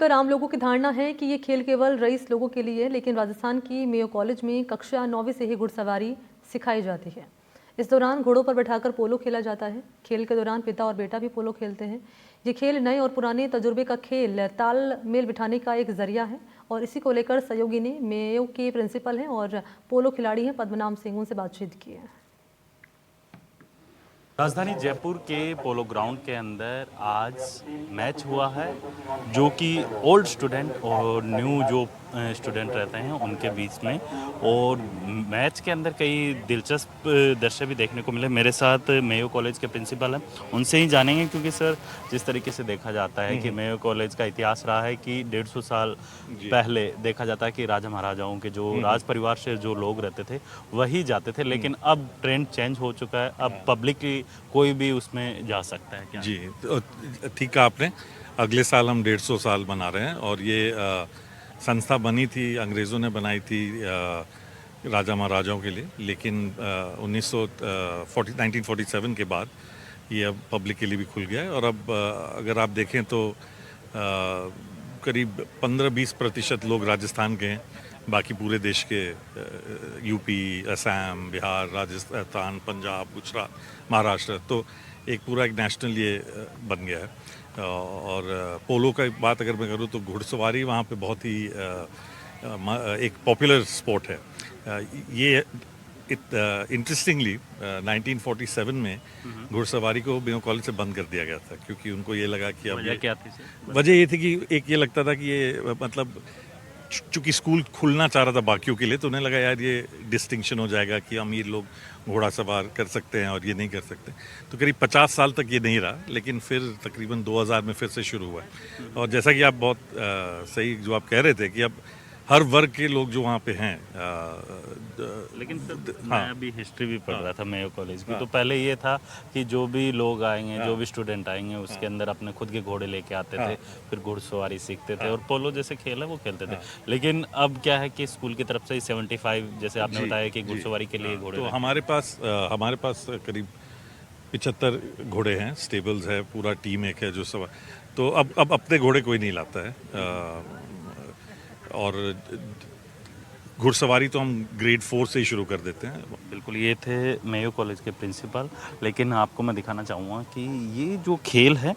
पर आम लोगों की धारणा है कि ये खेल केवल रईस लोगों के लिए है, लेकिन राजस्थान की मेयो कॉलेज में कक्षा 9वीं से ही घुड़सवारी सिखाई जाती है। इस दौरान घोड़ों पर बैठाकर पोलो खेला जाता है। खेल के दौरान पिता और बेटा भी पोलो खेलते हैं। ये खेल नए और पुराने तजुर्बे का खेल तालमेल बिठाने का एक जरिया है और इसी को लेकर सहयोगी ने मेयो के प्रिंसिपल हैं और पोलो खिलाड़ी हैं पद्मनाभ सिंह, उनसे बातचीत की है। राजधानी जयपुर के पोलो ग्राउंड के अंदर आज मैच हुआ है, जो कि ओल्ड स्टूडेंट और न्यू जो स्टूडेंट रहते हैं उनके बीच में। और मैच के अंदर कई दिलचस्प दृश्य भी देखने को मिले। मेरे साथ मेयो कॉलेज के प्रिंसिपल हैं, उनसे ही जानेंगे। क्योंकि सर, जिस तरीके से देखा जाता है कि मेयो कॉलेज का इतिहास रहा है कि 150 साल पहले देखा जाता है कि राजा महाराजाओं के जो राज परिवार से जो लोग रहते थे वही जाते थे, लेकिन अब ट्रेंड चेंज हो चुका है। अब पब्लिकली कोई भी उसमें जा सकता है क्या? जी, तो ठीक कहा आपने। अगले साल हम 150 साल मना रहे हैं और ये संस्था बनी थी, अंग्रेज़ों ने बनाई थी राजा महाराजाओं के लिए, लेकिन 1947 के बाद ये अब पब्लिक के लिए भी खुल गया है। और अब अगर आप देखें तो करीब 15-20% लोग राजस्थान के हैं, बाकी पूरे देश के यूपी, असम, बिहार, राजस्थान, पंजाब, गुजरात, महाराष्ट्र, तो एक पूरा एक नेशनल ये बन गया है। और पोलो का बात अगर मैं करूँ तो घुड़सवारी वहाँ पे बहुत ही एक पॉपुलर स्पोर्ट है। ये इंटरेस्टिंगली 1947 में घुड़सवारी को मेयो कॉलेज से बंद कर दिया गया था, क्योंकि उनको ये लगा कि अब वजह क्या थी? वजह ये थी कि एक ये लगता था कि ये मतलब चूँकि स्कूल खुलना चाह रहा था बाकियों के लिए, तो उन्हें लगा यार ये डिस्टिंक्शन हो जाएगा कि अमीर लोग घोड़ा सवार कर सकते हैं और ये नहीं कर सकते। तो करीब 50 साल तक ये नहीं रहा, लेकिन फिर तकरीबन 2000 में फिर से शुरू हुआ है। और जैसा कि आप बहुत सही जो आप कह रहे थे कि अब हर वर्ग के लोग जो वहाँ पे हैं। लेकिन सर, मैं अभी हिस्ट्री भी पढ़ रहा था मेयो कॉलेज की, तो पहले ये था कि जो भी लोग आएंगे, जो भी स्टूडेंट आएंगे, उसके अंदर अपने खुद के घोड़े लेके आते थे, फिर घुड़सवारी सीखते थे और पोलो जैसे खेल है वो खेलते थे। लेकिन अब क्या है कि स्कूल की तरफ से ही 75, जैसे आपने बताया कि घुड़सवारी के लिए घोड़े, तो हमारे पास करीब 75 घोड़े हैं, स्टेबल्स है, पूरा टीम एक है जो सब। तो अब अपने घोड़े कोई नहीं लाता है। और घुड़सवारी तो हम ग्रेड 4 से ही शुरू कर देते हैं। बिल्कुल। ये थे मेयो कॉलेज के प्रिंसिपल। लेकिन आपको मैं दिखाना चाहूँगा कि ये जो खेल है,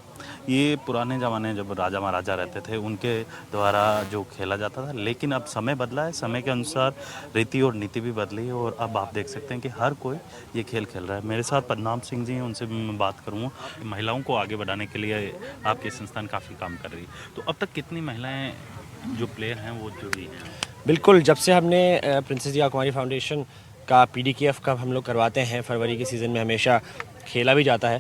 ये पुराने ज़माने जब राजा महाराजा रहते थे उनके द्वारा जो खेला जाता था, लेकिन अब समय बदला है, समय के अनुसार रीति और नीति भी बदली है और अब आप देख सकते हैं कि हर कोई ये खेल खेल रहा है। मेरे साथ पद्मनाभ सिंह जी हैं, उनसे भी मैं बात करूँगा। महिलाओं को आगे बढ़ाने के लिए आपकी संस्थान काफ़ी काम कर रही है, तो अब तक कितनी महिलाएँ जो प्लेयर हैं वो जुड़ी हैं? बिल्कुल, जब से हमने प्रिंसेस दिया कुमारी फाउंडेशन का PDKF कप हम लोग करवाते हैं, फरवरी के सीज़न में हमेशा खेला भी जाता है।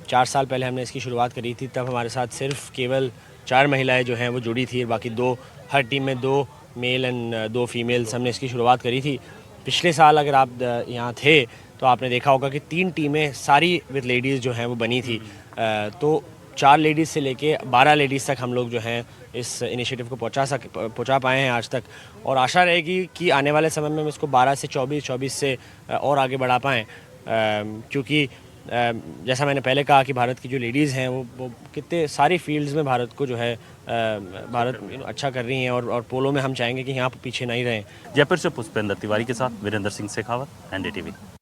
4 साल पहले हमने इसकी शुरुआत करी थी, तब हमारे साथ सिर्फ केवल 4 महिलाएं जो हैं वो जुड़ी थी, बाकी 2 हर टीम में 2 मेल एंड 2 फीमेल्स हमने इसकी शुरुआत करी थी। पिछले साल अगर आप यहाँ थे तो आपने देखा होगा कि 3 टीमें सारी विद लेडीज़ जो हैं वो बनी थी। तो 4 लेडीज़ से लेके 12 लेडीज़ तक हम लोग जो हैं इस इनिशिएटिव को पहुंचा पाए हैं आज तक, और आशा रहेगी कि आने वाले समय में हम इसको 12 से 24 से और आगे बढ़ा पाएँ। क्योंकि जैसा मैंने पहले कहा कि भारत की जो लेडीज़ हैं वो कितने सारी फील्ड्स में भारत को जो है भारत अच्छा कर रही हैं, और पोलो में हम चाहेंगे कि यहाँ पीछे नहीं रहें। जयपुर से पुष्पेंद्र तिवारी के साथ वीरेंद्र सिंह शेखावत, NDTV।